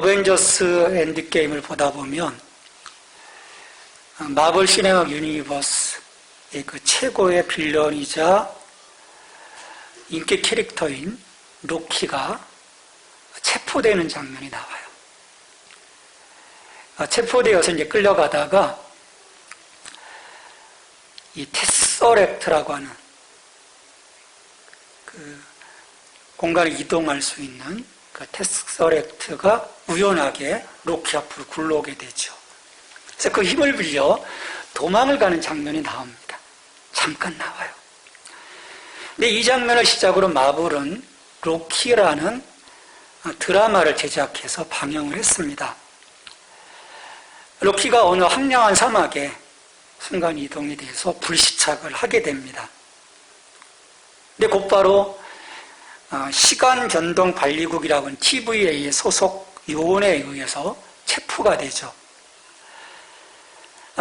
어벤져스 엔드게임을 보다 보면 마블 시네마 유니버스의 그 최고의 빌런이자 인기 캐릭터인 로키가 체포되는 장면이 나와요. 체포되어서 이제 끌려가다가 이 테서렉트라고 하는 그 공간을 이동할 수 있는 그 테서렉트가 우연하게 로키 앞으로 굴러오게 되죠. 그래서 그 힘을 빌려 도망을 가는 장면이 나옵니다. 잠깐 나와요. 근데 이 장면을 시작으로 마블은 로키라는 드라마를 제작해서 방영을 했습니다. 로키가 어느 황량한 사막에 순간이동이 돼서 불시착을 하게 됩니다. 근데 곧바로 시간변동관리국이라고 하는 TVA 소속 요원에 의해서 체포가 되죠.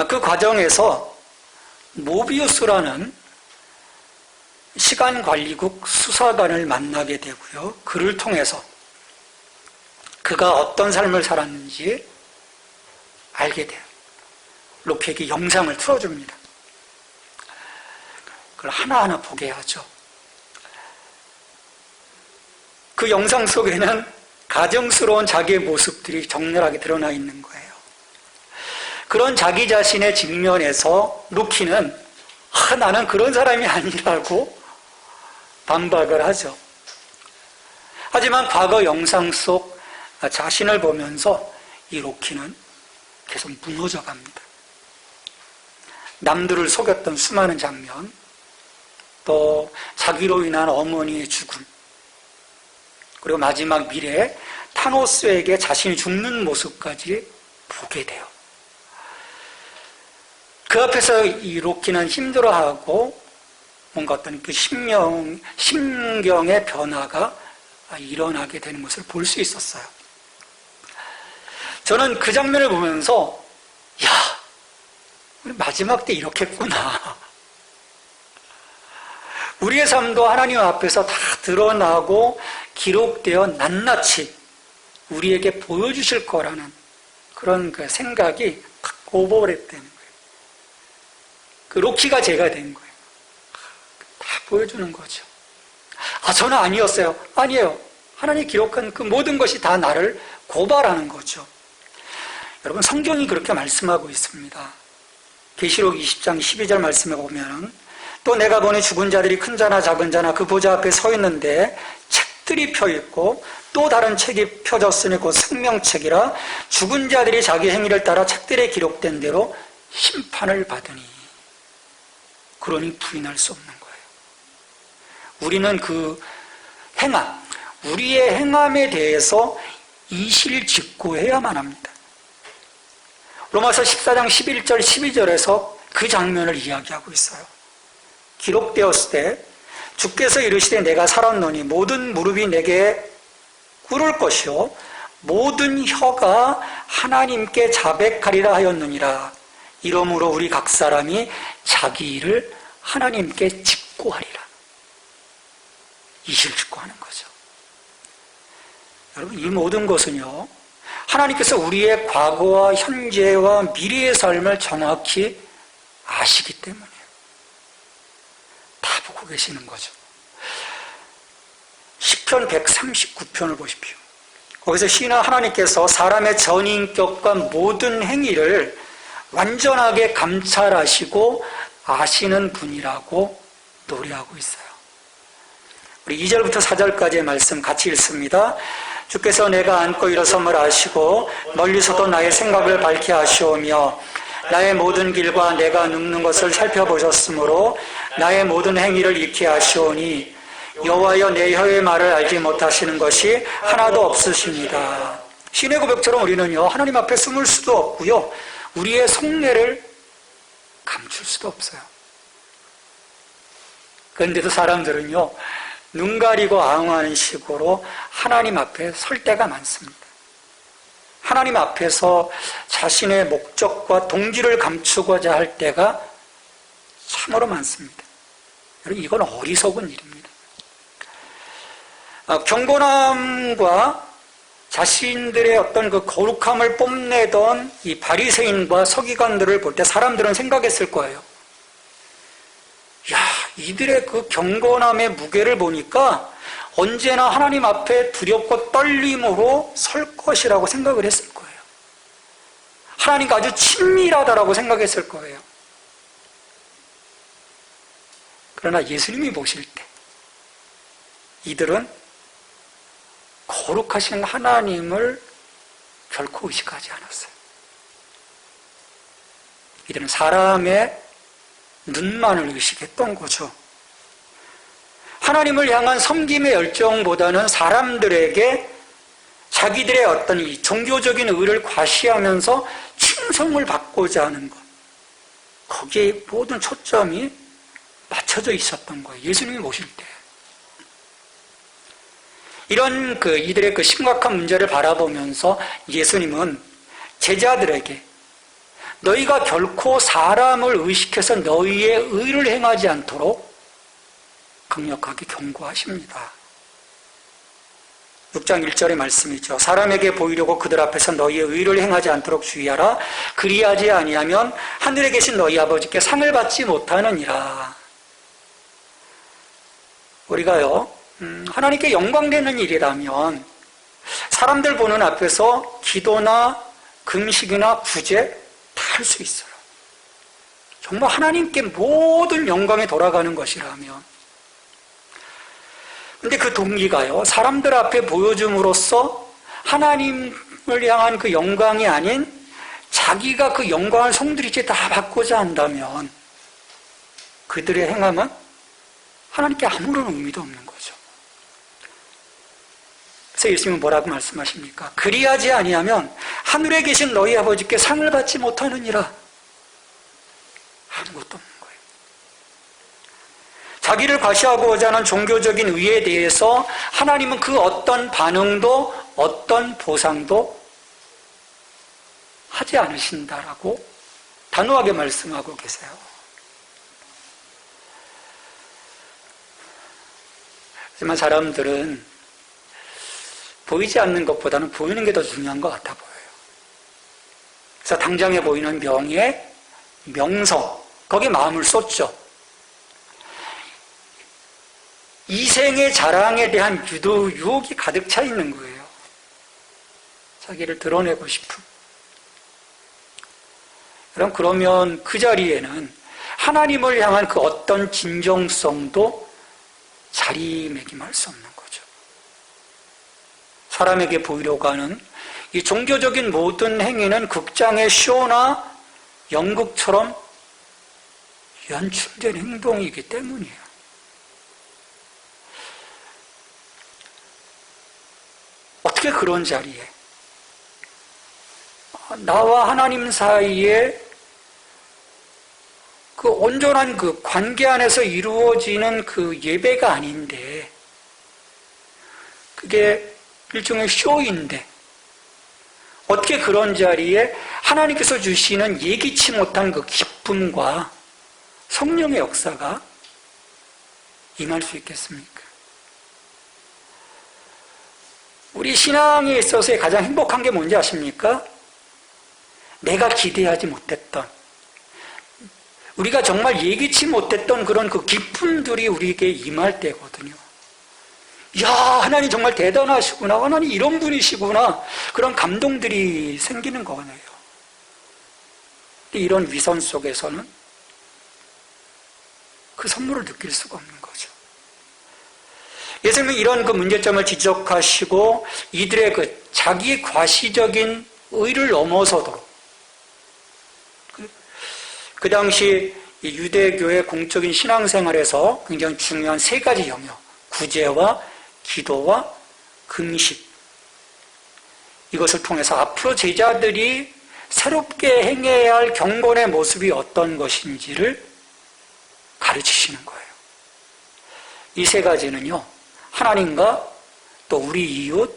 그 과정에서 모비우스라는 시간관리국 수사관을 만나게 되고요. 그를 통해서 그가 어떤 삶을 살았는지 알게 돼요. 로키에게 영상을 틀어줍니다. 그걸 하나하나 보게 하죠. 그 영상 속에는 가증스러운 자기의 모습들이 적나라하게 드러나 있는 거예요. 그런 자기 자신의 직면에서 로키는 나는 그런 사람이 아니라고 반박을 하죠. 하지만 과거 영상 속 자신을 보면서 이 로키는 계속 무너져 갑니다. 남들을 속였던 수많은 장면, 또 자기로 인한 어머니의 죽음, 그리고 마지막 미래에 타노스에게 자신이 죽는 모습까지 보게 돼요. 그 앞에서 이 로키는 힘들어하고 뭔가 어떤 그 심경의 변화가 일어나게 되는 것을 볼 수 있었어요. 저는 그 장면을 보면서 우리 마지막 때 이렇게 했구나. 우리의 삶도 하나님 앞에서 다 드러나고 기록되어 낱낱이 우리에게 보여주실 거라는 그런 그 생각이 탁 오버랩되는 거예요. 그 로키가 제가 된 거예요. 다 보여주는 거죠. 저는 아니었어요. 아니에요. 하나님이 기록한 그 모든 것이 다 나를 고발하는 거죠. 여러분, 성경이 그렇게 말씀하고 있습니다. 계시록 20장 12절 말씀에 보면 또 내가 보니 죽은 자들이 큰 자나 작은 자나 그 보좌 앞에 서 있는데 책들이 펴있고 또 다른 책이 펴졌으니 곧 생명책이라 죽은 자들이 자기 행위를 따라 책들에 기록된 대로 심판을 받으니 그러니 부인할 수 없는 거예요. 우리는 그 행함, 우리의 행함에 대해서 이실직고해야만 합니다. 로마서 14장 11절 12절에서 그 장면을 이야기하고 있어요. 기록되었을 때 주께서 이르시되 내가 살았노니 모든 무릎이 내게 꿇을 것이요 모든 혀가 하나님께 자백하리라 하였느니라. 이러므로 우리 각 사람이 자기 일을 하나님께 직고하리라. 이실직고하는 거죠. 여러분, 이 모든 것은요, 하나님께서 우리의 과거와 현재와 미래의 삶을 정확히 아시기 때문이에요. 다 보고 계시는 거죠. 시편 139편을 보십시오. 거기서 시인은 하나님께서 사람의 전인격과 모든 행위를 완전하게 감찰하시고 아시는 분이라고 노래하고 있어요. 우리 2절부터 4절까지의 말씀 같이 읽습니다. 주께서 내가 앉고 일어섬을 아시고 멀리서도 나의 생각을 밝히 아시오며 나의 모든 길과 내가 눕는 것을 살펴보셨으므로 나의 모든 행위를 익히 아시오니 여호와여 내 혀의 말을 알지 못하시는 것이 하나도 없으십니다. 신의 고백처럼 우리는요, 하나님 앞에 숨을 수도 없고요, 우리의 속내를 감출 수도 없어요. 그런데도 사람들은요, 눈 가리고 앙호하는 식으로 하나님 앞에 설 때가 많습니다. 하나님 앞에서 자신의 목적과 동기를 감추고자 할 때가 참으로 많습니다. 여러분, 이건 어리석은 일입니다. 경건함과 자신들의 어떤 그 거룩함을 뽐내던 이 바리새인과 서기관들을 볼 때 사람들은 생각했을 거예요. 야, 이들의 그 경건함의 무게를 보니까 언제나 하나님 앞에 두렵고 떨림으로 설 것이라고 생각을 했을 거예요. 하나님과 아주 친밀하다라고 생각했을 거예요. 그러나 예수님이 보실 때 이들은 거룩하신 하나님을 결코 의식하지 않았어요. 이들은 사람의 눈만을 의식했던 거죠. 하나님을 향한 섬김의 열정보다는 사람들에게 자기들의 어떤 이 종교적인 의를 과시하면서 칭송을 받고자 하는 것, 거기에 모든 초점이 맞춰져 있었던 거예요. 예수님이 오실 때. 이런 이들의 그 심각한 문제를 바라보면서 예수님은 제자들에게 너희가 결코 사람을 의식해서 너희의 의를 행하지 않도록 강력하게 경고하십니다. 6장 1절의 말씀이죠. 사람에게 보이려고 그들 앞에서 너희의 의를 행하지 않도록 주의하라. 그리하지 아니하면 하늘에 계신 너희 아버지께 상을 받지 못하느니라. 우리가요, 하나님께 영광되는 일이라면 사람들 보는 앞에서 기도나 금식이나 구제 다 할 수 있어요. 정말 하나님께 모든 영광이 돌아가는 것이라면. 근데 그 동기가요, 사람들 앞에 보여줌으로써 하나님을 향한 그 영광이 아닌 자기가 그 영광을 송두리째 다 받고자 한다면 그들의 행함은 하나님께 아무런 의미도 없는 거죠. 그래서 예수님은 뭐라고 말씀하십니까? 그리하지 아니하면 하늘에 계신 너희 아버지께 상을 받지 못하느니라. 아무것도 없는 거예요. 자기를 과시하고자 하는 종교적인 의에 대해서 하나님은 그 어떤 반응도 어떤 보상도 하지 않으신다라고 단호하게 말씀하고 계세요. 하지만 사람들은 보이지 않는 것보다는 보이는 게 더 중요한 것 같아 보여요. 그래서 당장에 보이는 명예, 명성, 거기에 마음을 쏟죠. 이생의 자랑에 대한 유혹이 가득 차 있는 거예요. 자기를 드러내고 싶은. 그러면 그 자리에는 하나님을 향한 그 어떤 진정성도 자리매김할 수 없는 거죠. 사람에게 보이려고 하는 이 종교적인 모든 행위는 극장의 쇼나 연극처럼 연출된 행동이기 때문이에요. 어떻게 그런 자리에 나와 하나님 사이에 그 온전한 그 관계 안에서 이루어지는 그 예배가 아닌데 그게 일종의 쇼인데 어떻게 그런 자리에 하나님께서 주시는 예기치 못한 그 기쁨과 성령의 역사가 임할 수 있겠습니까? 우리 신앙에 있어서의 가장 행복한 게 뭔지 아십니까? 내가 기대하지 못했던, 우리가 정말 예기치 못했던 그런 그 기쁨들이 우리에게 임할 때거든요. 이야, 하나님 정말 대단하시구나. 하나님 이런 분이시구나. 그런 감동들이 생기는 거네요. 이런 위선 속에서는 그 선물을 느낄 수가 없는 거죠. 예수님은 이런 그 문제점을 지적하시고 이들의 그 자기 과시적인 의를 넘어서도록 그 당시 유대교의 공적인 신앙생활에서 굉장히 중요한 세 가지 영역, 구제와 기도와 금식, 이것을 통해서 앞으로 제자들이 새롭게 행해야 할 경건의 모습이 어떤 것인지를 가르치시는 거예요. 이 세 가지는요, 하나님과 또 우리 이웃,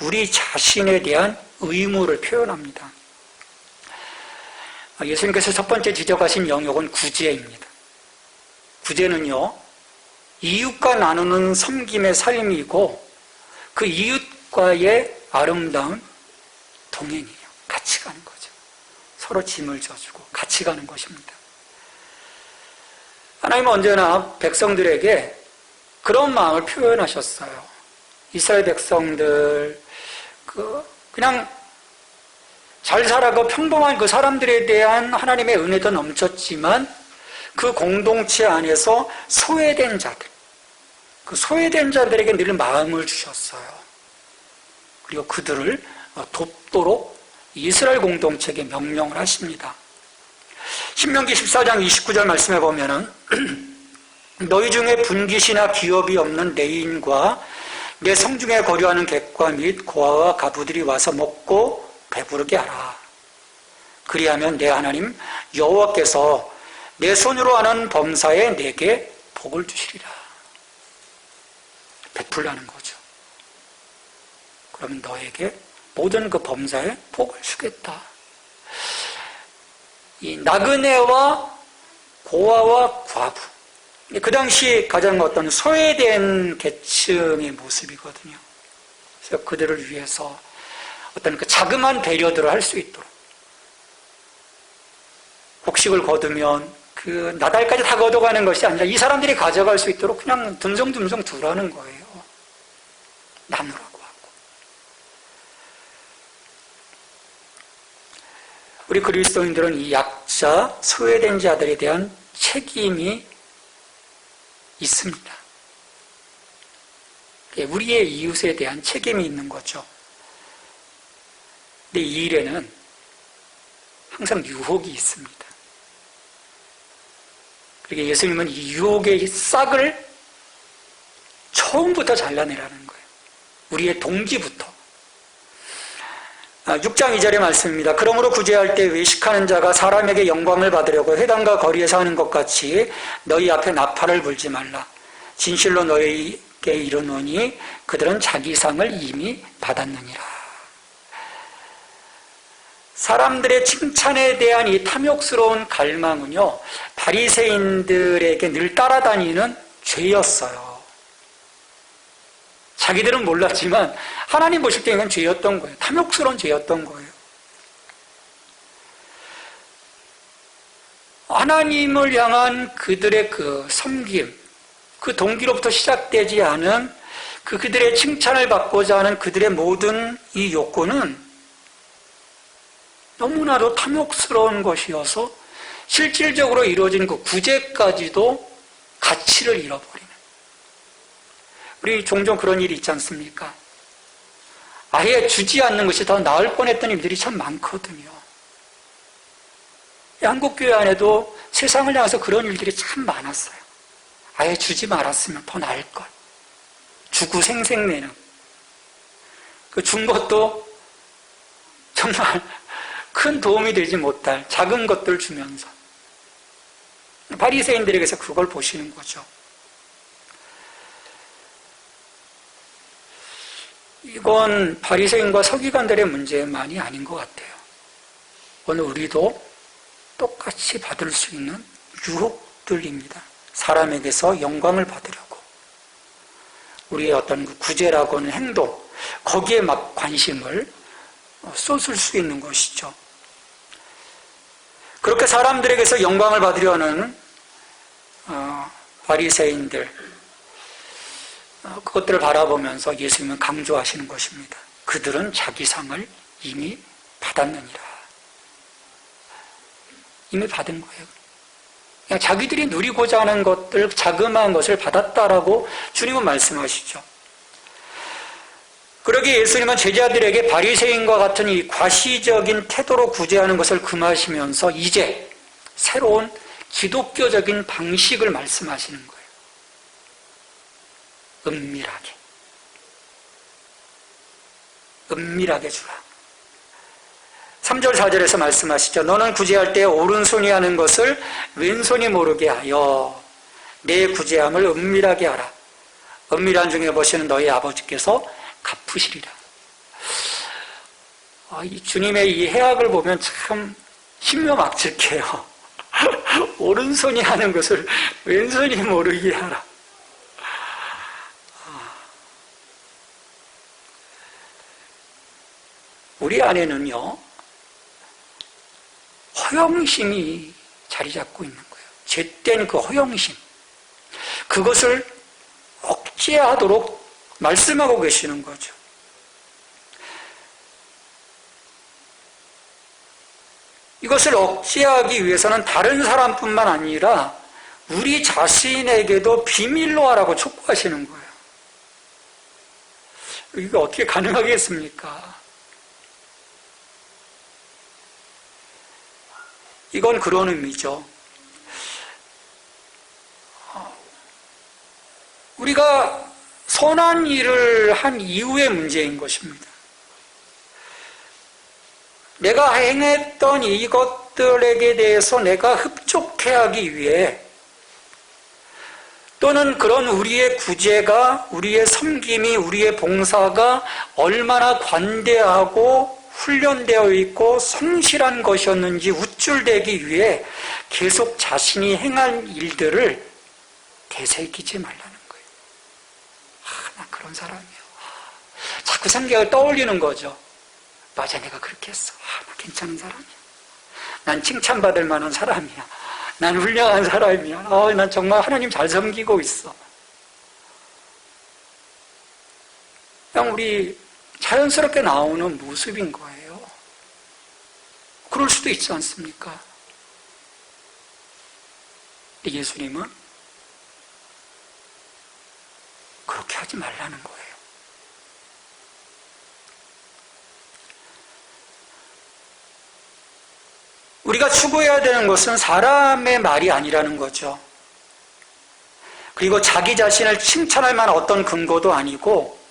우리 자신에 대한 의무를 표현합니다. 예수님께서 첫 번째 지적하신 영역은 구제입니다. 구제는요, 이웃과 나누는 섬김의 삶이고 그 이웃과의 아름다운 동행이에요. 같이 가는 거죠. 서로 짐을 져주고 같이 가는 것입니다. 하나님은 언제나 백성들에게 그런 마음을 표현하셨어요. 이스라엘 백성들, 그냥 잘 살아가 평범한 그 사람들에 대한 하나님의 은혜도 넘쳤지만 그 공동체 안에서 소외된 자들, 그 소외된 자들에게 늘 마음을 주셨어요. 그리고 그들을 돕도록 이스라엘 공동체에게 명령을 하십니다. 신명기 14장 29절 말씀해 보면은 너희 중에 분깃이나 기업이 없는 내인과 내 성중에 거류하는 객과 및 고아와 가부들이 와서 먹고 배부르게 하라. 그리하면 내 하나님 여호와께서 내 손으로 하는 범사에 내게 복을 주시리라. 베풀라는 거죠. 그러면 너에게 모든 그 범사에 복을 주겠다. 이 나그네와 고아와 과부, 그 당시 가장 어떤 소외된 계층의 모습이거든요. 그래서 그들을 위해서 어떤 그 자그마한 배려들을 할 수 있도록, 곡식을 거두면 그 나달까지 다 걷어가는 것이 아니라 이 사람들이 가져갈 수 있도록 그냥 듬성듬성 두라는 거예요. 나누라고 하고. 우리 그리스도인들은 이 약자, 소외된 자들에 대한 책임이 있습니다. 우리의 이웃에 대한 책임이 있는 거죠. 근데 이 일에는 항상 유혹이 있습니다. 그러니까 예수님은 이 유혹의 싹을 처음부터 잘라내라는 거예요. 우리의 동기부터. 6장 2절의 말씀입니다. 그러므로 구제할 때 외식하는 자가 사람에게 영광을 받으려고 회당과 거리에서 하는 것 같이 너희 앞에 나팔을 불지 말라. 진실로 너희에게 이르노니 그들은 자기 상을 이미 받았느니라. 사람들의 칭찬에 대한 이 탐욕스러운 갈망은요, 바리새인들에게 늘 따라다니는 죄였어요. 자기들은 몰랐지만 하나님 보실 때 이건 죄였던 거예요. 탐욕스러운 죄였던 거예요. 하나님을 향한 그들의 그 섬김, 그 동기로부터 시작되지 않은 그들의 칭찬을 받고자 하는 그들의 모든 이 욕구는 너무나도 탐욕스러운 것이어서 실질적으로 이루어진 그 구제까지도 가치를 잃어버리는. 우리 종종 그런 일이 있지 않습니까? 아예 주지 않는 것이 더 나을 뻔했던 일들이 참 많거든요. 한국교회 안에도 세상을 향해서 그런 일들이 참 많았어요. 아예 주지 말았으면 더 나을 걸. 주고 생색내는. 그 준 것도 정말 큰 도움이 되지 못할 작은 것들 주면서 바리새인들에게서 그걸 보시는 거죠. 이건 바리새인과 서기관들의 문제만이 아닌 것 같아요. 오늘 우리도 똑같이 받을 수 있는 유혹들입니다. 사람에게서 영광을 받으려고 우리의 어떤 그 구제라고 하는 행동, 거기에 막 관심을 쏟을 수 있는 것이죠. 그렇게 사람들에게서 영광을 받으려는 바리새인들, 그것들을 바라보면서 예수님은 강조하시는 것입니다. 그들은 자기 상을 이미 받았느니라. 이미 받은 거예요. 그냥 자기들이 누리고자 하는 것들, 자그마한 것을 받았다라고 주님은 말씀하시죠. 그러기에 예수님은 제자들에게 바리새인과 같은 이 과시적인 태도로 구제하는 것을 금하시면서 이제 새로운 기독교적인 방식을 말씀하시는 거예요. 은밀하게 주라. 3절 4절에서 말씀하시죠. 너는 구제할 때 오른손이 하는 것을 왼손이 모르게 하여 내 구제함을 은밀하게 하라. 은밀한 중에 보시는 너희 아버지께서 갚으시리라. 이 주님의 이 해악을 보면 참 신묘막측해요. 오른손이 하는 것을 왼손이 모르게 하라. 우리 안에는요, 허영심이 자리 잡고 있는 거예요. 죄된 그 허영심. 그것을 억제하도록 말씀하고 계시는 거죠. 이것을 억제하기 위해서는 다른 사람뿐만 아니라 우리 자신에게도 비밀로 하라고 촉구하시는 거예요. 이게 어떻게 가능하겠습니까? 이건 그런 의미죠. 우리가 선한 일을 한 이후의 문제인 것입니다. 내가 행했던 이것들에게 대해서 내가 흡족해하기 위해 또는 그런 우리의 구제가, 우리의 섬김이, 우리의 봉사가 얼마나 관대하고 훈련되어 있고 성실한 것이었는지 우쭐대기 위해 계속 자신이 행한 일들을 되새기지 말라는 거예요. 나 그런 사람이야. 자꾸 생각을 떠올리는 거죠. 맞아, 내가 그렇게 했어. 나 괜찮은 사람이야. 난 칭찬받을 만한 사람이야. 난 훌륭한 사람이야. 난 정말 하나님 잘 섬기고 있어. 그냥 우리 자연스럽게 나오는 모습인 거예요. 그럴 수도 있지 않습니까? 예수님은 그렇게 하지 말라는 거예요. 우리가 추구해야 되는 것은 사람의 말이 아니라는 거죠. 그리고 자기 자신을 칭찬할 만한 어떤 근거도 아니고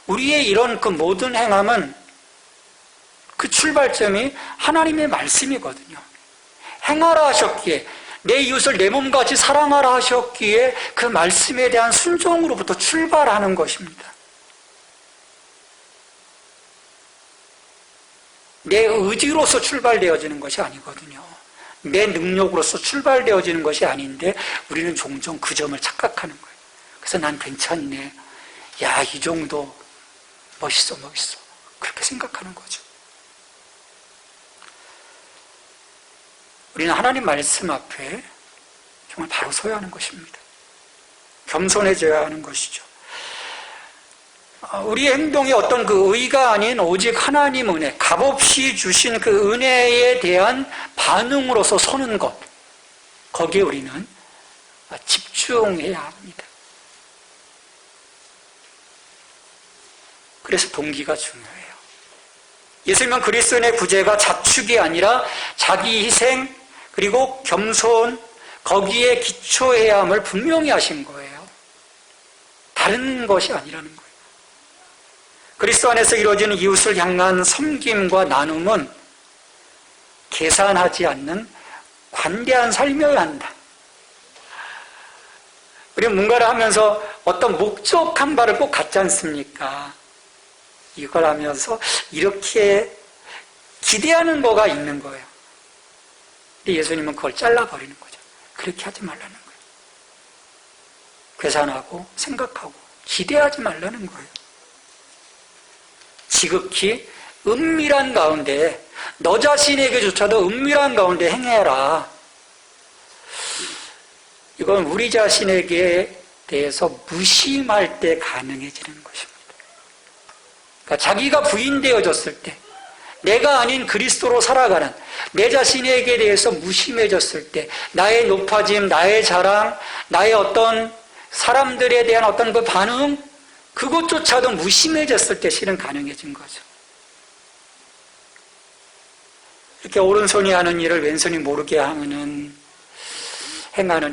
우리의 이런 그 모든 행함은 그 출발점이 하나님의 말씀이거든요. 행하라 하셨기에 내 이웃을 내 몸같이 사랑하라 하셨기에 그 말씀에 대한 순종으로부터 출발하는 것입니다. 내 의지로서 출발되어지는 것이 아니거든요. 내 능력으로서 출발되어지는 것이 아닌데 우리는 종종 그 점을 착각하는 거예요. 그래서 난 괜찮네. 야, 이 정도 멋있어. 그렇게 생각하는 거죠. 우리는 하나님 말씀 앞에 정말 바로 서야 하는 것입니다. 겸손해져야 하는 것이죠. 우리의 행동이 어떤 그 의가 아닌 오직 하나님 은혜, 값없이 주신 그 은혜에 대한 반응으로서 서는 것, 거기에 우리는 집중해야 합니다. 그래서 동기가 중요해요. 예수님은 그리스도인의 구제가 자축이 아니라 자기 희생 그리고 겸손, 거기에 기초해야 함을 분명히 하신 거예요. 다른 것이 아니라는 거예요. 그리스도 안에서 이루어지는 이웃을 향한 섬김과 나눔은 계산하지 않는 관대한 삶이어야 한다. 우리는 뭔가를 하면서 어떤 목적한 바를 꼭 갖지 않습니까? 이걸 하면서 이렇게 기대하는 거가 있는 거예요. 근데 예수님은 그걸 잘라버리는 거죠. 그렇게 하지 말라는 거예요. 계산하고 생각하고 기대하지 말라는 거예요. 지극히 은밀한 가운데, 너 자신에게조차도 은밀한 가운데 행해라. 이건 우리 자신에게 대해서 무심할 때 가능해지는 것입니다. 그러니까 자기가 부인되어졌을 때, 내가 아닌 그리스도로 살아가는 내 자신에게 대해서 무심해졌을 때, 나의 높아짐, 나의 자랑, 나의 어떤 사람들에 대한 어떤 그 반응, 그것조차도 무심해졌을 때 실은 가능해진 거죠. 이렇게 오른손이 하는 일을 왼손이 모르게 행하는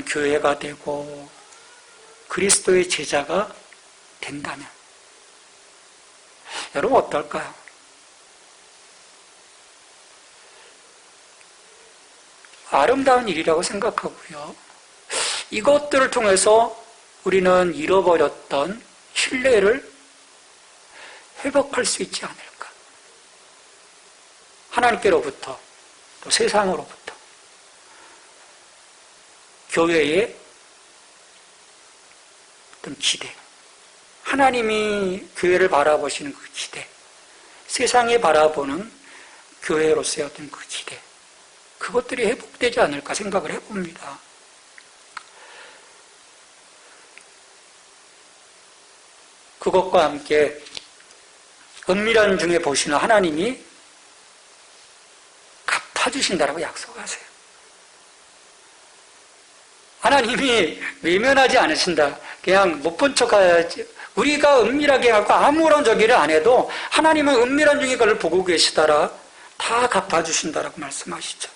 교회가 되고 그리스도의 제자가 된다면 여러분 어떨까요? 아름다운 일이라고 생각하고요. 이것들을 통해서 우리는 잃어버렸던 신뢰를 회복할 수 있지 않을까. 하나님께로부터 또 세상으로부터 교회의 어떤 기대, 하나님이 교회를 바라보시는 그 기대, 세상이 바라보는 교회로서의 어떤 그 기대, 그것들이 회복되지 않을까 생각을 해봅니다. 그것과 함께 은밀한 중에 보시는 하나님이 갚아주신다라고 약속하세요. 하나님이 외면하지 않으신다. 그냥 못 본 척 하지. 우리가 은밀하게 하고 아무런 저기를 안 해도 하나님은 은밀한 중에 그걸 보고 계시다라 다 갚아주신다라고 말씀하시죠.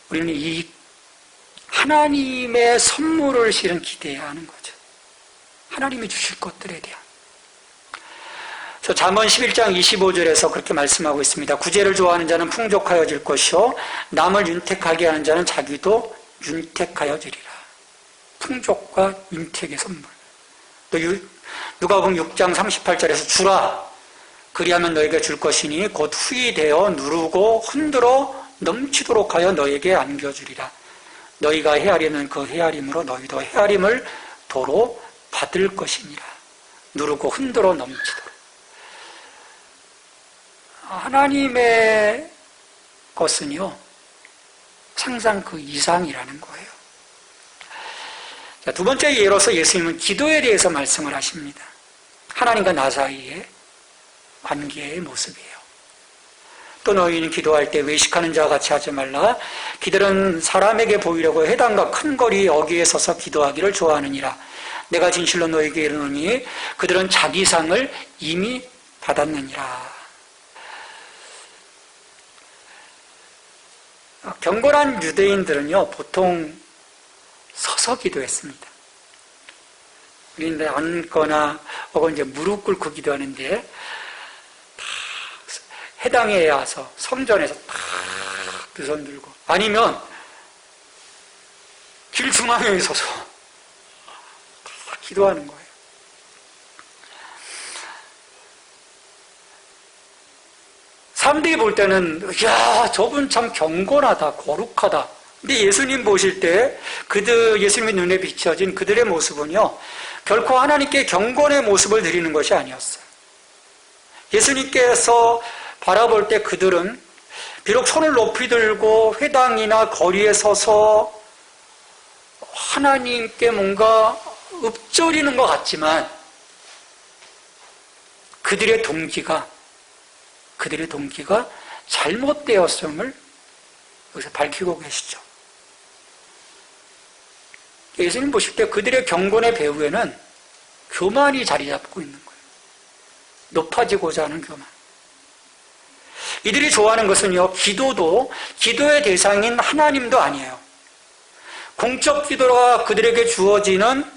우리는 이 하나님의 선물을 실은 기대해야 하는 거죠. 하나님이 주실 것들에 대한. 잠언 11장 25절에서 그렇게 말씀하고 있습니다. 구제를 좋아하는 자는 풍족하여질 것이요 남을 윤택하게 하는 자는 자기도 윤택하여지리라. 풍족과 윤택의 선물. 또 누가복음 6장 38절에서 주라 그리하면 너에게 줄 것이니 곧 후히 되어 누르고 흔들어 넘치도록 하여 너에게 안겨주리라. 너희가 헤아리는 그 헤아림으로 너희도 헤아림을 도로 받을 것이니라. 누르고 흔들어 넘치도록. 하나님의 것은요, 항상 그 이상이라는 거예요. 자, 두 번째 예로서 예수님은 기도에 대해서 말씀을 하십니다. 하나님과 나 사이의 관계의 모습이에요. 또 너희는 기도할 때 외식하는 자와 같이 하지 말라. 그들은 사람에게 보이려고 회당과 큰 거리 여기에 서서 기도하기를 좋아하느니라. 내가 진실로 너희에게 이르노니 그들은 자기 상을 이미 받았느니라. 경건한 유대인들은요, 보통 서서 기도했습니다. 우리는 앉거나 혹은 이제 무릎 꿇고 기도하는데 다 해당에 와서 성전에서 딱 두 손 들고 아니면 길 중앙에 서서 다 기도하는 거예요. 사람들이 볼 때는 야, 저분 참 경건하다, 거룩하다. 근데 예수님 보실 때 예수님의 눈에 비춰진 그들의 모습은요, 결코 하나님께 경건의 모습을 드리는 것이 아니었어요. 예수님께서 바라볼 때 그들은 비록 손을 높이 들고 회당이나 거리에 서서 하나님께 뭔가 읊조리는 것 같지만 그들의 동기가 잘못되었음을 여기서 밝히고 계시죠. 예수님 보실 때 그들의 경건의 배후에는 교만이 자리 잡고 있는 거예요. 높아지고자 하는 교만. 이들이 좋아하는 것은요, 기도의 대상인 하나님도 아니에요. 공적 기도가 그들에게 주어지는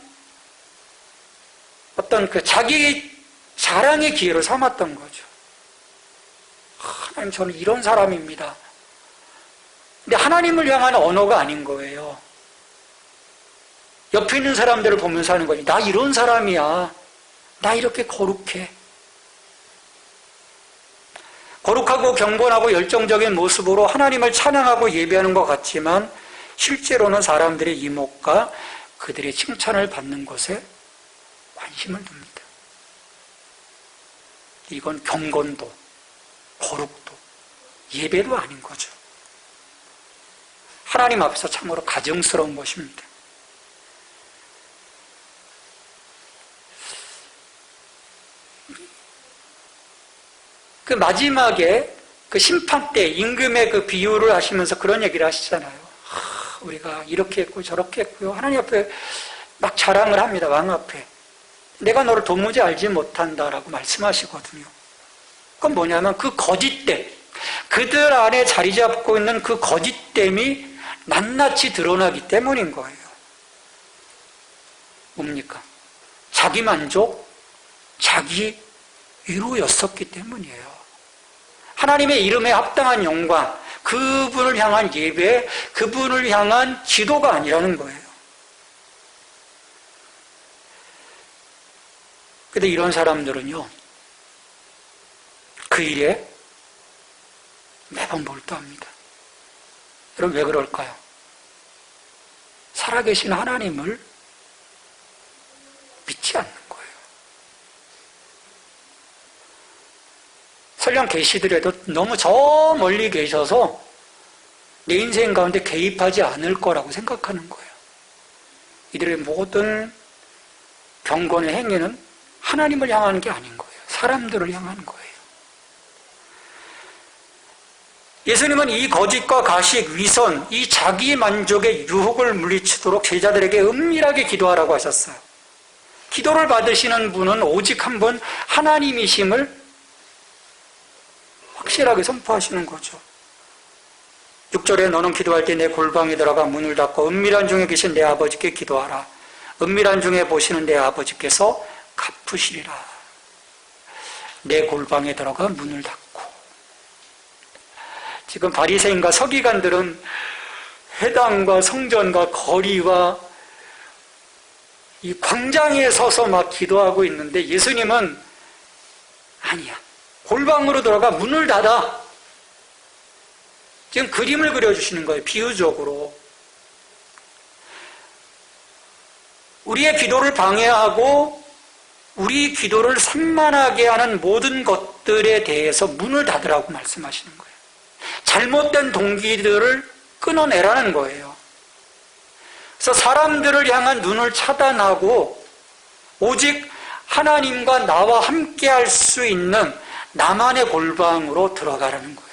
어떤 그 자기 자랑의 기회로 삼았던 거죠. 하나님, 저는 이런 사람입니다. 근데 하나님을 향한 언어가 아닌 거예요. 옆에 있는 사람들을 보면서 하는 거지. 나 이런 사람이야. 나 이렇게 거룩해. 거룩하고 경건하고 열정적인 모습으로 하나님을 찬양하고 예배하는 것 같지만 실제로는 사람들의 이목과 그들의 칭찬을 받는 것에 관심을 둡니다. 이건 경건도 거룩도 예배도 아닌 거죠. 하나님 앞에서 참으로 가증스러운 것입니다. 그 마지막에 그 심판 때 임금의 그 비유를 하시면서 그런 얘기를 하시잖아요. 우리가 이렇게 했고 저렇게 했고요. 하나님 앞에 막 자랑을 합니다. 왕 앞에. 내가 너를 도무지 알지 못한다라고 말씀하시거든요. 그건 뭐냐면 그 거짓됨, 그들 안에 자리 잡고 있는 그 거짓됨이 낱낱이 드러나기 때문인 거예요. 뭡니까? 자기 만족, 자기 위로였었기 때문이에요. 하나님의 이름에 합당한 영광, 그분을 향한 예배, 그분을 향한 기도가 아니라는 거예요. 근데 이런 사람들은요, 그 일에 매번 몰두합니다. 여러분, 왜 그럴까요? 살아계신 하나님을 믿지 않는 거예요. 설령 계시더라도 너무 저 멀리 계셔서 내 인생 가운데 개입하지 않을 거라고 생각하는 거예요. 이들의 모든 경건의 행위는 하나님을 향하는 게 아닌 거예요. 사람들을 향하는 거예요. 예수님은 이 거짓과 가식, 위선, 이 자기 만족의 유혹을 물리치도록 제자들에게 은밀하게 기도하라고 하셨어요. 기도를 받으시는 분은 오직 한 분 하나님이심을 확실하게 선포하시는 거죠. 6절에 너는 기도할 때 내 골방에 들어가 문을 닫고 은밀한 중에 계신 내 아버지께 기도하라. 은밀한 중에 보시는 내 아버지께서 갚으시리라. 내 골방에 들어가 문을 닫고. 지금 바리새인과 서기관들은 회당과 성전과 거리와 이 광장에 서서 막 기도하고 있는데 예수님은 아니야. 골방으로 들어가 문을 닫아. 지금 그림을 그려주시는 거예요. 비유적으로. 우리의 기도를 방해하고 우리 기도를 산만하게 하는 모든 것들에 대해서 문을 닫으라고 말씀하시는 거예요. 잘못된 동기들을 끊어내라는 거예요. 그래서 사람들을 향한 눈을 차단하고 오직 하나님과 나와 함께 할 수 있는 나만의 골방으로 들어가라는 거예요.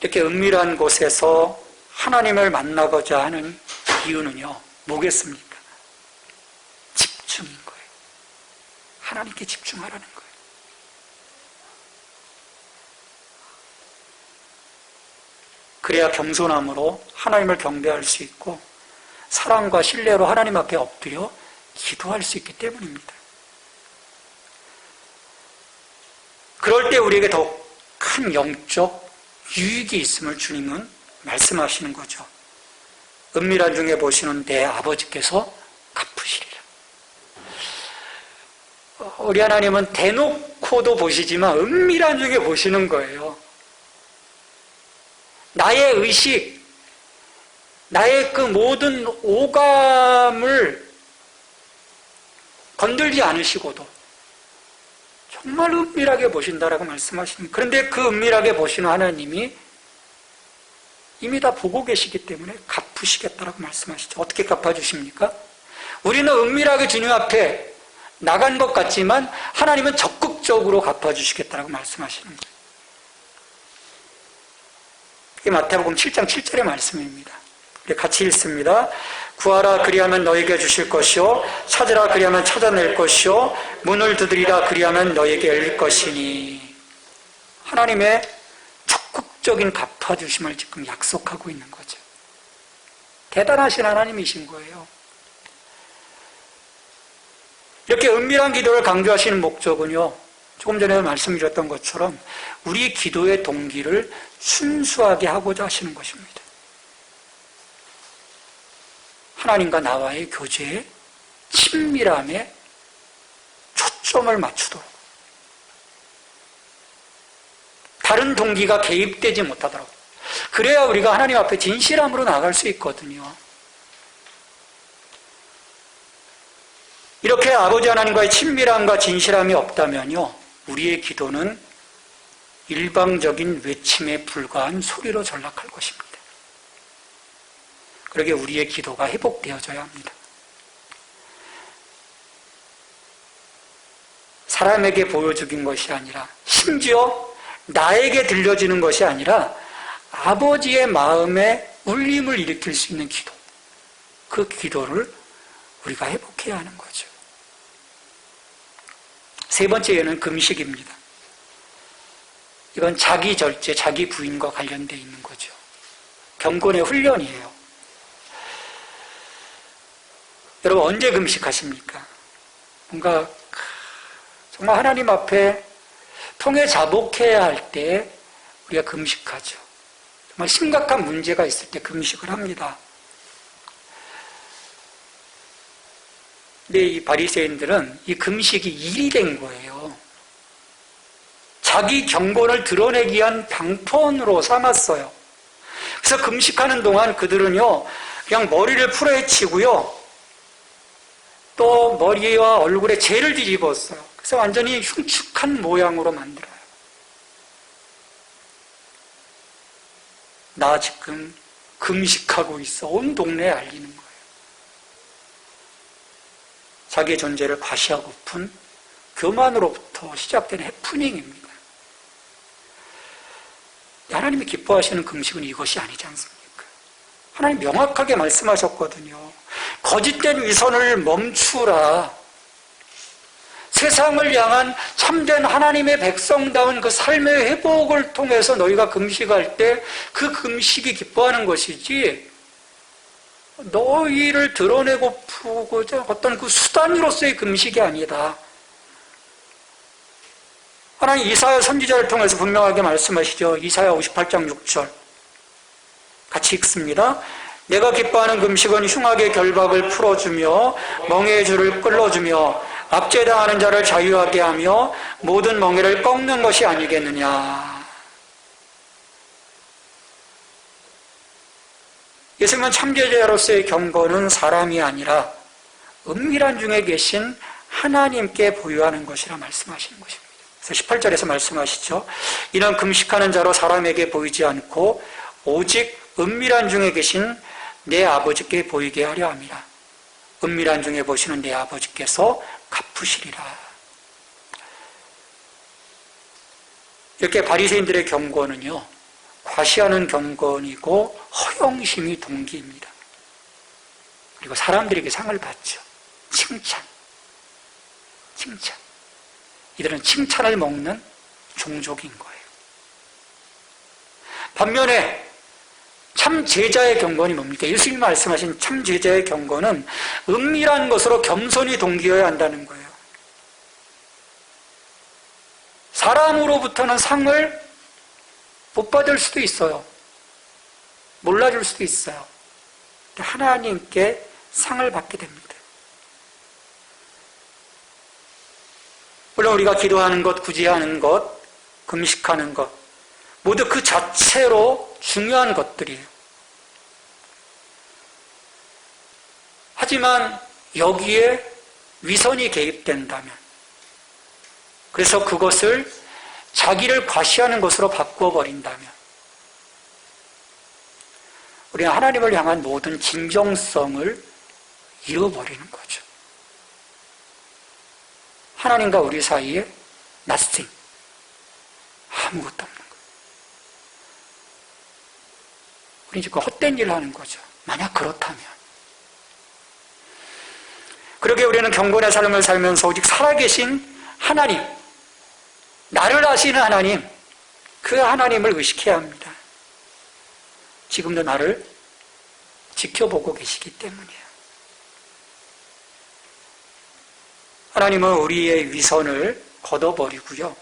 이렇게 은밀한 곳에서 하나님을 만나고자 하는 이유는요, 뭐겠습니까? 집중인 거예요. 하나님께 집중하라는 거예요. 그래야 겸손함으로 하나님을 경배할 수 있고 사랑과 신뢰로 하나님 앞에 엎드려 기도할 수 있기 때문입니다. 그럴 때 우리에게 더 큰 영적 유익이 있음을 주님은 말씀하시는 거죠. 은밀한 중에 보시는 내 아버지께서 갚으시리라. 우리 하나님은 대놓고도 보시지만 은밀한 중에 보시는 거예요. 나의 의식, 나의 그 모든 오감을 건들지 않으시고도 정말 은밀하게 보신다라고 말씀하십니다. 그런데 그 은밀하게 보시는 하나님이 이미 다 보고 계시기 때문에 갚으시겠다라고 말씀하시죠. 어떻게 갚아주십니까? 우리는 은밀하게 주님 앞에 나간 것 같지만 하나님은 적극적으로 갚아주시겠다라고 말씀하시는 거예요. 이게 마태복음 7장 7절의 말씀입니다. 우리 같이 읽습니다. 구하라 그리하면 너에게 주실 것이요 찾으라 그리하면 찾아낼 것이요 문을 두드리라 그리하면 너에게 열릴 것이니. 하나님의 적극적인 갚아주심을 지금 약속하고 있는 거죠. 대단하신 하나님이신 거예요. 이렇게 은밀한 기도를 강조하시는 목적은요, 조금 전에 말씀드렸던 것처럼 우리 기도의 동기를 순수하게 하고자 하시는 것입니다. 하나님과 나와의 교제에 친밀함에 초점을 맞추도록, 다른 동기가 개입되지 못하도록, 그래야 우리가 하나님 앞에 진실함으로 나갈 수 있거든요. 이렇게 아버지 하나님과의 친밀함과 진실함이 없다면요, 우리의 기도는 일방적인 외침에 불과한 소리로 전락할 것입니다. 그러게 우리의 기도가 회복되어져야 합니다. 사람에게 보여주긴 것이 아니라, 심지어 나에게 들려지는 것이 아니라 아버지의 마음에 울림을 일으킬 수 있는 기도, 그 기도를 우리가 회복해야 하는 거죠. 세 번째는 금식입니다. 이건 자기 절제, 자기 부인과 관련되어 있는 거죠. 경건의 훈련이에요. 여러분 언제 금식하십니까? 뭔가 정말 하나님 앞에 통해 자복해야 할 때 우리가 금식하죠. 정말 심각한 문제가 있을 때 금식을 합니다. 근데 이 바리새인들은 이 금식이 일이 된 거예요. 자기 경건을 드러내기 위한 방편으로 삼았어요. 그래서 금식하는 동안 그들은요, 그냥 머리를 풀어헤치고요, 또 머리와 얼굴에 재를 뒤집었어요. 그래서 완전히 흉측한 모양으로 만들어요. 나 지금 금식하고 있어. 온 동네에 알리는 거예요. 자기의 존재를 과시하고픈 교만으로부터 시작된 해프닝입니다. 하나님이 기뻐하시는 금식은 이것이 아니지 않습니까? 하나님 명확하게 말씀하셨거든요. 거짓된 위선을 멈추라. 세상을 향한 참된 하나님의 백성다운 그 삶의 회복을 통해서 너희가 금식할 때 그 금식이 기뻐하는 것이지 너희를 드러내고자 어떤 그 수단으로서의 금식이 아니다. 하나님 이사야 선지자를 통해서 분명하게 말씀하시죠. 이사야 58장 6절 같이 읽습니다. 내가 기뻐하는 금식은 흉악의 결박을 풀어주며 멍에의 줄을 끌어주며 압제당하는 자를 자유하게 하며 모든 멍에를 꺾는 것이 아니겠느냐. 예수님은 참제자로서의 경건은 사람이 아니라 은밀한 중에 계신 하나님께 보유하는 것이라 말씀하시는 것입니다. 그래서 18절에서 말씀하시죠. 이는 금식하는 자로 사람에게 보이지 않고 오직 은밀한 중에 계신 내 아버지께 보이게 하려 함이라. 은밀한 중에 보시는 내 아버지께서 갚으시리라. 이렇게 바리새인들의 경건은요, 과시하는 경건이고 허영심이 동기입니다. 그리고 사람들에게 상을 받죠. 칭찬. 이들은 칭찬을 먹는 종족인 거예요. 반면에 참 제자의 경건이 뭡니까? 예수님이 말씀하신 참 제자의 경건은 은밀한 것으로 겸손히 동기여야 한다는 거예요. 사람으로부터는 상을 못 받을 수도 있어요. 몰라줄 수도 있어요. 하나님께 상을 받게 됩니다. 물론 우리가 기도하는 것, 구제하는 것, 금식하는 것 모두 그 자체로 중요한 것들이에요. 하지만 여기에 위선이 개입된다면, 그래서 그것을 자기를 과시하는 것으로 바꿔버린다면 우리는 하나님을 향한 모든 진정성을 잃어버리는 거죠. 하나님과 우리 사이에 nothing, 아무것도 없는 거예요. 우리 지금 헛된 일을 하는 거죠. 만약 그렇다면. 그러게 우리는 경건의 삶을 살면서 오직 살아계신 하나님, 나를 아시는 하나님, 그 하나님을 의식해야 합니다. 지금도 나를 지켜보고 계시기 때문이에요. 하나님은 우리의 위선을 걷어버리고요,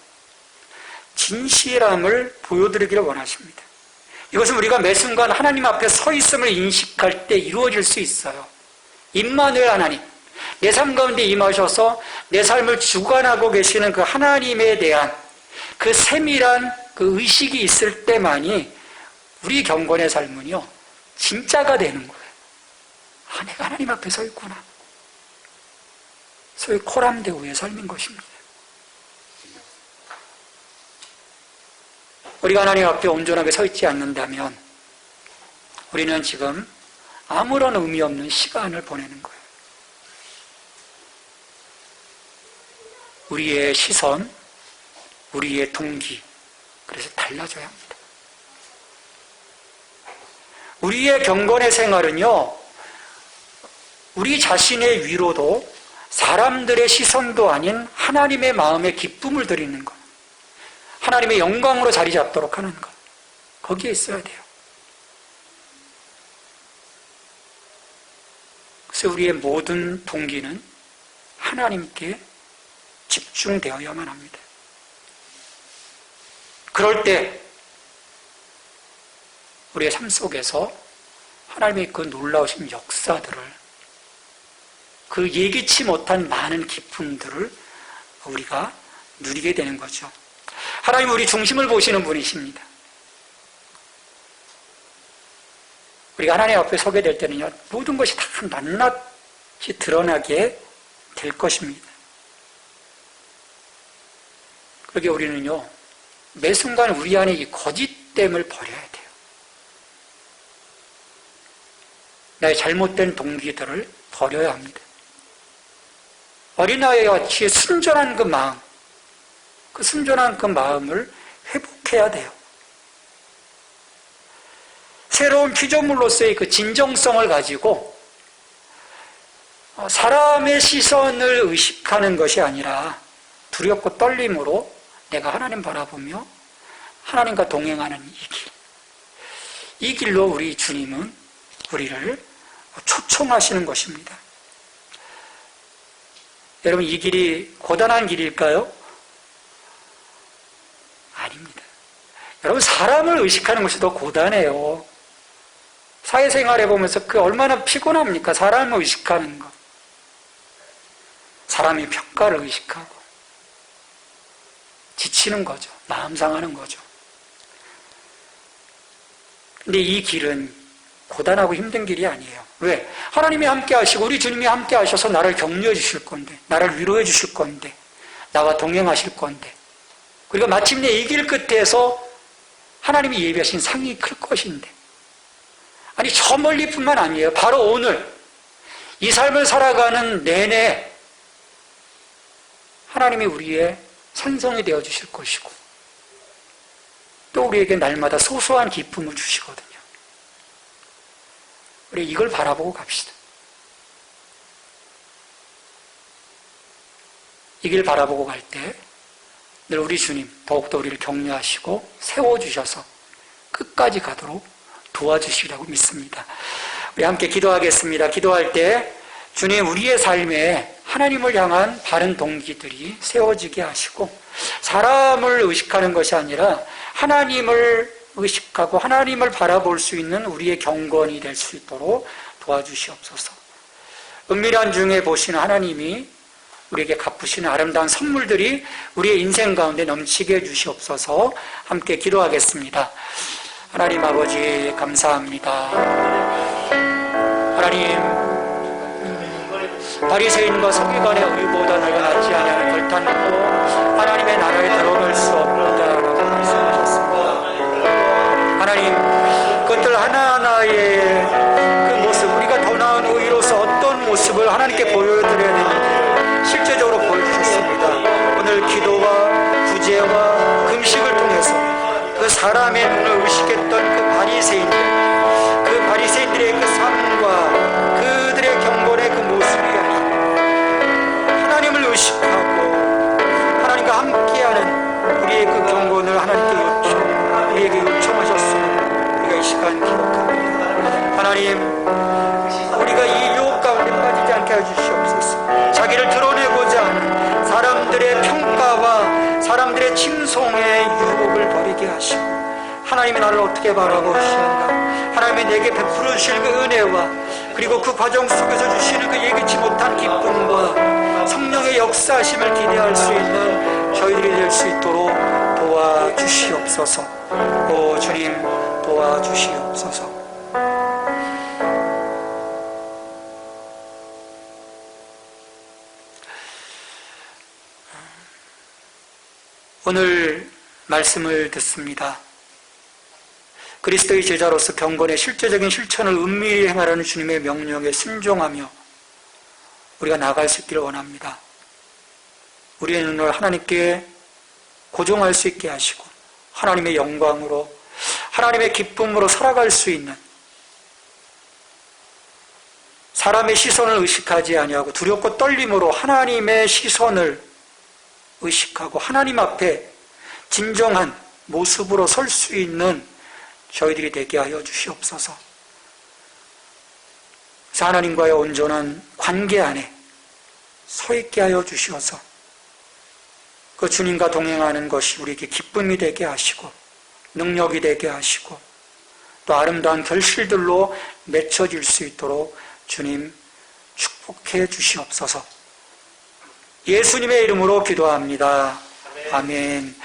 진실함을 보여드리기를 원하십니다. 이것은 우리가 매 순간 하나님 앞에 서 있음을 인식할 때 이루어질 수 있어요. 임마누엘 하나님, 내 삶 가운데 임하셔서 내 삶을 주관하고 계시는 그 하나님에 대한 그 세밀한 그 의식이 있을 때만이 우리 경건의 삶은요, 진짜가 되는 거예요. 아, 내가 하나님 앞에 서 있구나. 소위 코람데오의 삶인 것입니다. 우리가 하나님 앞에 온전하게 서 있지 않는다면 우리는 지금 아무런 의미 없는 시간을 보내는 거예요. 우리의 시선, 우리의 동기, 그래서 달라져야 합니다. 우리의 경건의 생활은요, 우리 자신의 위로도 사람들의 시선도 아닌 하나님의 마음에 기쁨을 드리는 것, 하나님의 영광으로 자리 잡도록 하는 것, 거기에 있어야 돼요. 그래서 우리의 모든 동기는 하나님께 집중되어야만 합니다. 그럴 때 우리의 삶 속에서 하나님의 그 놀라우신 역사들을, 그 예기치 못한 많은 기쁨들을 우리가 누리게 되는 거죠. 하나님은 우리 중심을 보시는 분이십니다. 우리가 하나님 앞에 서게 될 때는요, 모든 것이 다 낱낱이 드러나게 될 것입니다. 그러게 우리는요, 매 순간 우리 안에 이 거짓됨을 버려야 돼요. 나의 잘못된 동기들을 버려야 합니다. 어린아이와 같이 순전한 그 순전한 그 마음을 회복해야 돼요. 새로운 피조물로서의 그 진정성을 가지고 사람의 시선을 의식하는 것이 아니라 두렵고 떨림으로 내가 하나님 바라보며 하나님과 동행하는 이 길로 우리 주님은 우리를 초청하시는 것입니다. 여러분, 이 길이 고단한 길일까요? 아닙니다. 여러분, 사람을 의식하는 것이 더 고단해요. 사회생활 해보면서 그 얼마나 피곤합니까? 사람을 의식하는 것. 사람의 평가를 의식하고 지치는 거죠. 마음 상하는 거죠. 근데 이 길은 고단하고 힘든 길이 아니에요. 왜? 하나님이 함께 하시고 우리 주님이 함께 하셔서 나를 격려해 주실 건데, 나를 위로해 주실 건데, 나와 동행하실 건데, 그리고 마침내 이 길 끝에서 하나님이 예비하신 상이 클 것인데, 아니 저 멀리뿐만 아니에요. 바로 오늘 이 삶을 살아가는 내내 하나님이 우리의 산성이 되어 주실 것이고, 또 우리에게 날마다 소소한 기쁨을 주시거든요. 우리 이걸 바라보고 갑시다. 이 길 바라보고 갈 때 늘 우리 주님 더욱더 우리를 격려하시고 세워주셔서 끝까지 가도록 도와주시라고 믿습니다. 우리 함께 기도하겠습니다. 기도할 때 주님, 우리의 삶에 하나님을 향한 바른 동기들이 세워지게 하시고, 사람을 의식하는 것이 아니라 하나님을 의식하고 하나님을 바라볼 수 있는 우리의 경건이 될 수 있도록 도와주시옵소서. 은밀한 중에 보시는 하나님이 우리에게 갚으시는 아름다운 선물들이 우리의 인생 가운데 넘치게 해주시옵소서. 함께 기도하겠습니다. 하나님 아버지, 감사합니다. 하나님, 바리새인과 서기관의 의보다 너희가 낫지 아니하는 결단코 하나님의 나라에 들어갈 수 없다라고 말씀하셨습니다. 하나님, 그것들 하나하나의 그 모습, 우리가 더 나은 의로서 어떤 모습을 하나님께 보여드려야 되는지 실제적으로 보여주셨습니다. 오늘 기도와 구제와 금식을 통해서 그 사람의 눈을 의식했던 그 바리새인들의 그 삶과 그들의 경건의 그 모습이 아닌 하나님을 의식하고 하나님과 함께하는 우리의 그 경건을 하나님께 우리에게 요청하셨음을 우리가 이 시간 기억합니다. 하나님, 우리가 이 유혹 가운데 빠지지 않게 해주시옵소서. 자기를 드러내고자 하는 사람들의 평가와 사람들의 칭송의 유혹을 버리게 하시고, 하나님이 나를 어떻게 바라보시는가, 하나님이 내게 베풀어 주실 그 은혜와 그리고 그 과정 속에서 주시는 그 예기치 못한 기쁨과 성령의 역사하심을 기대할 수 있는 저희들이 될 수 있도록 도와주시옵소서. 오 주님, 도와주시옵소서. 오늘 말씀을 듣습니다. 그리스도의 제자로서 경건의 실제적인 실천을 은밀히 행하라는 주님의 명령에 순종하며 우리가 나아갈 수 있기를 원합니다. 우리의 눈을 하나님께 고정할 수 있게 하시고 하나님의 영광으로, 하나님의 기쁨으로 살아갈 수 있는, 사람의 시선을 의식하지 아니하고 두렵고 떨림으로 하나님의 시선을 의식하고 하나님 앞에 진정한 모습으로 설 수 있는 저희들이 되게 하여 주시옵소서. 그래서 하나님과의 온전한 관계 안에 서 있게 하여 주시어서 그 주님과 동행하는 것이 우리에게 기쁨이 되게 하시고 능력이 되게 하시고 또 아름다운 결실들로 맺혀질 수 있도록 주님 축복해 주시옵소서. 예수님의 이름으로 기도합니다. 아멘.